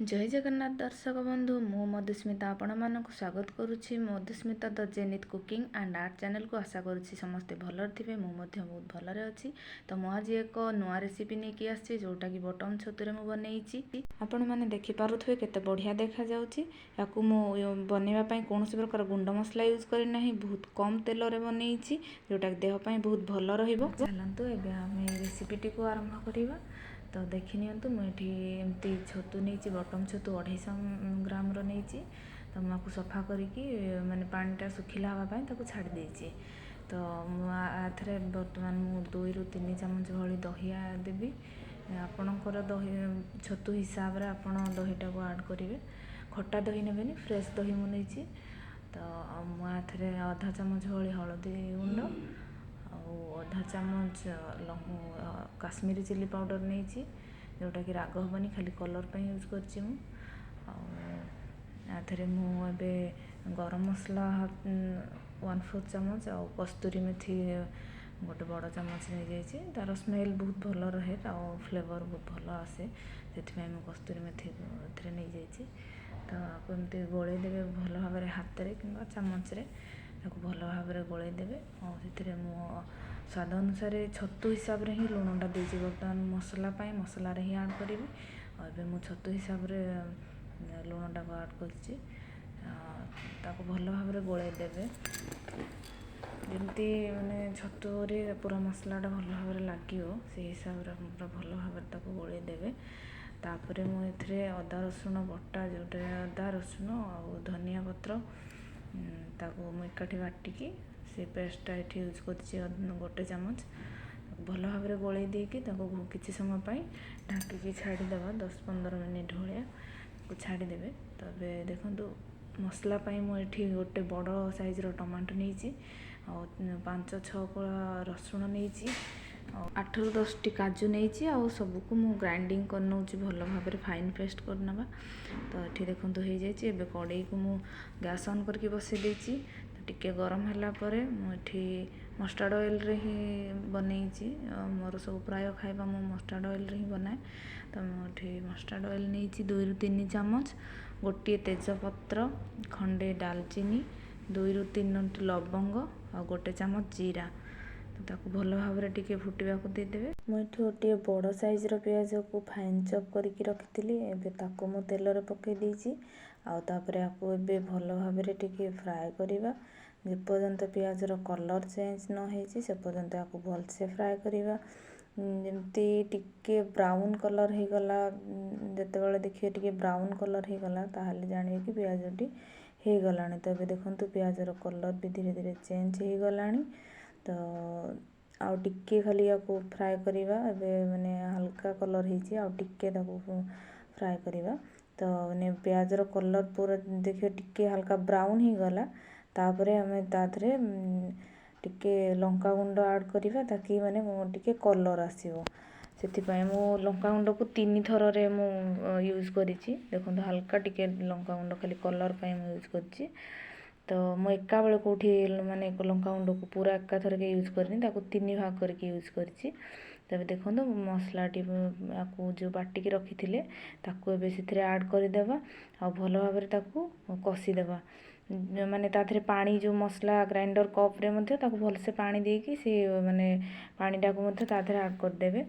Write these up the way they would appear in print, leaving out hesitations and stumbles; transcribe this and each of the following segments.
जय जगन्नाथ दर्शक बंधु मु मधुस्मिता आपण मानक स्वागत करुच्ची मधुस्मिता द जेनित कुकिंग एंड आर्ट चैनल को आशा करुच्ची समस्ते भलर थे मुझे बहुत भलरे अच्छी। तो मु आज एक नुआ रेसिपी नहीं आसी जोटा कि बटन छतुरे मु बनई आपण मैंने देखिपे केते बढ़िया देखा जाउची। याकू मु बनवाई कौन प्रकार गुंड मसला यूज करना बहुत कम तेल रे बनई जोटा कि देह बहुत भल रहिबो। चलंतु एबे आमे रेसिपीटी को आरंभ करिबा। तो देखी नियंतु मुझे एमती छतु नहीं बटम छतु 250 ग्राम नहीं। तो मुझे सफा करके माने पानीटा सुखिला हाँवाई ताको छाड़ी देछि। तो मुझे बर्तमान मु 2 ରୁ 3 चामच भली दही देवी। आपणकर दही छतु हिसाब रे आपण दहीटा को ऐड करेंगे। खट्टा दही नेबेनी फ्रेश दही मु नहीं। तो मुझे आधा चामच भली हलदी गुंड आधा चामच काश्मीरी चिली पाउडर नहीं जोटा कि राग हेनी खाली कलर पर यूज करछि मु। मुझे गरम मसला 1/4 चामच आ कस्तूरी मेथी गोटे बड़ चामच नहीं जाइए। तार स्मेल बहुत भल रहे और फ्लेवर बहुत भल आसे से कस्तूरी मेथी नहीं जाइए। तो आपको एमती गोले देवे भल भाव हाथ में कि चामच भल भाव गोले देवे और स्वाद अनुसार छतु हिसाब रे ही लुणटा देछि। बर्तमान मसला मसला रे ही ऐड करी और मु छतु हिसाब रे लुणटा को ऐड करछि। ताको भल भाव गोले देवे जमती माने छतु रे पूरा मसलाटा भल भाव लगे से हिसाब रे पूरा भल भाव गोले देवे। तापर मुझे अदा रसुण बटा जोटे अदा रसुण और धनिया पत्र ताको मु एकाठी बाटिकी से पेस्टा ये यूज कर गोटे चामच भल भाव गोल देकी किसी समय ढाकिकी छाड़ीदेवा 10-15 मिनिट भाया छाड़ीदेवे। तब देखो मसला मुझे गोटे बड़ साइज्र टमाटो नहीं 5-6 कोला रसुण नहीं 8-10 टी काजू नहीं आ सबको मु ग्राइंडिंग कर नौची भल भाव फाइन पेस्ट करना। तो ये देखो हो जाए कड़ई को मु गैस ऑन करके बसई देछि। टिके गरम है मुझे मस्टर्ड ऑयल रे ही बनई मोर सब प्राय खाइबा मु मस्टर्ड ऑयल रे ही बनाए। तो मुझे मस्टर्ड ऑयल नहीं 2 ରୁ 3 चामच गोटे तेजपत्र खंडे डालचीनी 2 ରୁ 3 लवंग और गोटे चामच जीरा। तो ताको भल भाव टिके फुटवा को देदेवे। मुझे गोटे बड़ साइज्र पियाज को फाइन चॉप करके रखी ताको मु तेल रे पकई देछि। आउे आपको ए भल भाव टिके फ्राए करवा जेपर्यंत पियाजर कलर चेंज न हो से पर्यंत आपको भलसे फ्राए करवा। जमती टिके ब्राउन कलर हो गला जिते देखिए टिके ब्राउन कलर हो गला ताहले जानिए कि पियाजटी हो गला। तो ये देखो पियाजर कलर भी धीरे धीरे चेंज हो गला। तो आउ टिके खाली आपको फ्राए करवा माने हल्का कलर हो टिके फ्राए करवा। तो मैंने पियाजर कलर पूरा देखिए टिके हल्का ब्राउन ही गला। तापरे हमें ताधरे टिके लंका गुंड ऐड करवा ताकि माने टिके कलर आसीबो। से मु लंका गुंड को 3 थर रे मु यूज करिछि। देखो हल्का टिके लंका गुंड खाली कलर पाई मु यूज करिछि। तो मु एका बेले कोठी माने लंका गुंड को पूरा एका थर के यूज करनी ताको 3 भाग करके यूज करिछि। तबे देखो मसलाटी आपको जो बाटिकी रखी ताको एबे सिथरे ऐड करदेवा आ भल भाव ताको कषिदेवा। माने ताथरे पानी जो मसला ग्राइंडर कप रे मध्य ताको भलसे पानी देकी से माने पानीटा को मध्य ताथरे ऐड करदेवे।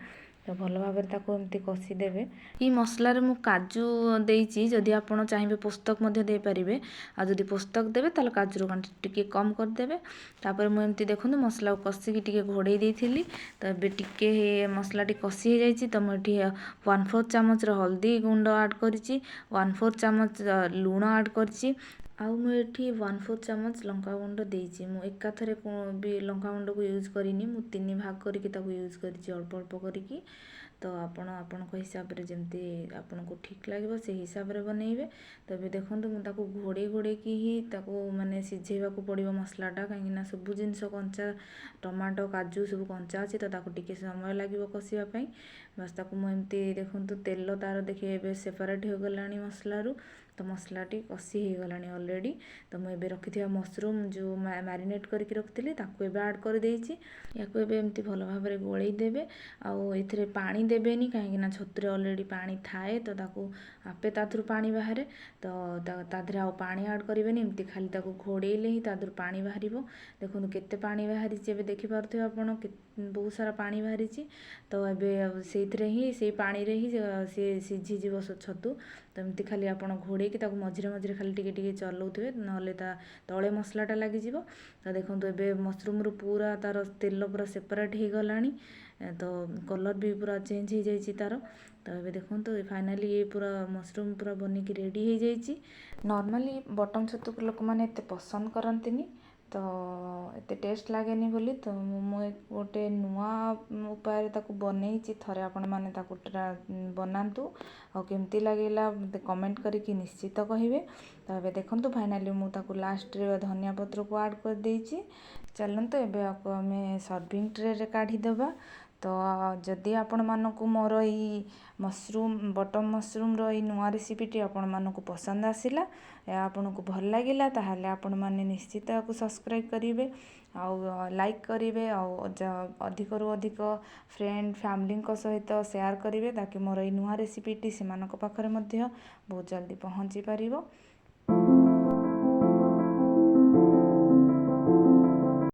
तो भल भाव ताको एमती कषिदेवे। ई मसला रे मु काजू देइछि जदि आपण चाहिबे पोस्तक मध्य दे परिबे आ जदि पोस्तक देबे ताले काजू रो टिके कम कर देबे। तापर मु एमती देखुनु मसला को कषिकी टिके घोड़े देइथिली। तो एबे टिके मसलाटी कषि हो जाइछि। तो मुझे 1/4 चामच हल्दी गुंड ऐड करिछि 1/4 चामच लूण ऐड करिछि आउ मुझे 1/4 चामच लंका गुंड देइछि। मु एका थरे भी लंका गुंड को यूज करिनी मु 3 भाग करके ताको यूज करिछि अल्प अल्प करके। तो आपण हिसाब रे जमती आपन को ठीक लागबो से हिसाब रे बनइबे। तबे देखंतु मु ताको घोड़े घोड़े की ही ताको माने सिझेबा को पड़िबो मसलाटा काहेकि ना सब जिनिस कंचा टमाटो काजू सब कंचा अछि। तो ताको टिके समय लागिबो कसिबा पई ବାସ୍ ତାକୁ ମୁଁ ଏମିତି ଦେଖନ୍ତୁ ତେଲ ତାର ଦେଖିବେ ଏବେ ସେପାରେଟ୍ ହୋଇଗଲାଣି ମସଲାରୁ। ତ ମସଲାଟି କଷି ହୋଇଗଲାଣି ଅଲରେଡ଼ି। ତ ମୁଁ ଏବେ ରଖିଥିବା ମସରୁମ୍ ଯେଉଁ ମ୍ୟାରିନେଟ୍ କରିକି ରଖିଥିଲି ତାକୁ ଏବେ ଆଡ଼୍ କରିଦେଇଛି। ୟାକୁ ଏବେ ଏମିତି ଭଲ ଭାବରେ ଗୋଳେଇ ଦେବେ। ଆଉ ଏଥିରେ ପାଣି ଦେବେନି, କାହିଁକିନା ଛତୁରେ ଅଲରେଡ଼ି ପାଣି ଥାଏ, ତ ତାକୁ ଆପେ ତା ଦେହରୁ ପାଣି ବାହାରେ। ତ ତା ଦେହରେ ଆଉ ପାଣି ଆଡ଼୍ କରିବେନି, ଏମିତି ଖାଲି ତାକୁ ଘୋଡ଼େଇଲେ ହିଁ ତା ଦେହରୁ ପାଣି ବାହାରିବ। ଦେଖନ୍ତୁ କେତେ ପାଣି ବାହାରିଛି, ଏବେ ଦେଖିପାରୁଥିବେ ଆପଣ ବହୁତ ସାରା ପାଣି ବାହାରିଛି। ତ ଏବେ ସେଇଥିରେ ହିଁ ସେଇ ପାଣିରେ ହିଁ ସିଏ ସିଝିଯିବ ଛତୁ। ତ ଏମିତି ଖାଲି ଆପଣ ଘୋଡ଼େଇକି ତାକୁ ମଝିରେ ମଝିରେ ଖାଲି ଟିକେ ଟିକେ ଚଲାଉଥିବେ, ନହେଲେ ତା ତଳେ ମସଲାଟା ଲାଗିଯିବ। ତ ଦେଖନ୍ତୁ ଏବେ ମସରୁମ୍ରୁ ପୁରା ତାର ତେଲ ପୁରା ସେପାରେଟ୍ ହୋଇଗଲାଣି। ତ କଲର୍ ବି ପୁରା ଚେଞ୍ଜ ହୋଇଯାଇଛି ତାର। ତ ଏବେ ଦେଖନ୍ତୁ ଫାଇନାଲି ଇଏ ପୁରା ମସରୁମ୍ ପୁରା ବନିକି ରେଡ଼ି ହୋଇଯାଇଛି। ନର୍ମାଲି ବଟମ୍ ଛତୁକୁ ଲୋକମାନେ ଏତେ ପସନ୍ଦ କରନ୍ତିନି, ତ ଏତେ ଟେଷ୍ଟ ଲାଗେନି ବୋଲି। ତ ମୁଁ ଗୋଟେ ନୂଆ ଉପାୟରେ ତାକୁ ବନେଇଛି। ଥରେ ଆପଣମାନେ ତାକୁ ବନାନ୍ତୁ, ଆଉ କେମିତି ଲାଗିଲା ମୋତେ କମେଣ୍ଟ କରିକି ନିଶ୍ଚିତ କହିବେ। ତ ଏବେ ଦେଖନ୍ତୁ ଫାଇନାଲି ମୁଁ ତାକୁ ଲାଷ୍ଟରେ ଧନିଆ ପତ୍ରକୁ ଆଡ଼୍ କରିଦେଇଛି। ଚାଲନ୍ତୁ ଏବେ ଆମେ ସର୍ଭିଂ ଟ୍ରେରେ କାଢ଼ିଦେବା। ତ ଯଦି ଆପଣମାନଙ୍କୁ ମୋର ଏଇ ବଟମ୍ ମସରୁମ୍ର ଏଇ ନୂଆ ରେସିପିଟି ଆପଣମାନଙ୍କୁ ପସନ୍ଦ ଆସିଲା, ଏହା ଆପଣଙ୍କୁ ଭଲ ଲାଗିଲା, ତାହେଲେ ଆପଣମାନେ ନିଶ୍ଚିତ ଏହାକୁ ସବସ୍କ୍ରାଇବ୍ କରିବେ, ଆଉ ଲାଇକ୍ କରିବେ, ଆଉ ଅଧିକରୁ ଅଧିକ ଫ୍ରେଣ୍ଡ ଫ୍ୟାମିଲିଙ୍କ ସହିତ ସେୟାର କରିବେ, ତାକି ମୋର ଏଇ ନୂଆ ରେସିପିଟି ସେମାନଙ୍କ ପାଖରେ ମଧ୍ୟ ବହୁତ ଜଲ୍ଦି ପହଞ୍ଚି ପାରିବ।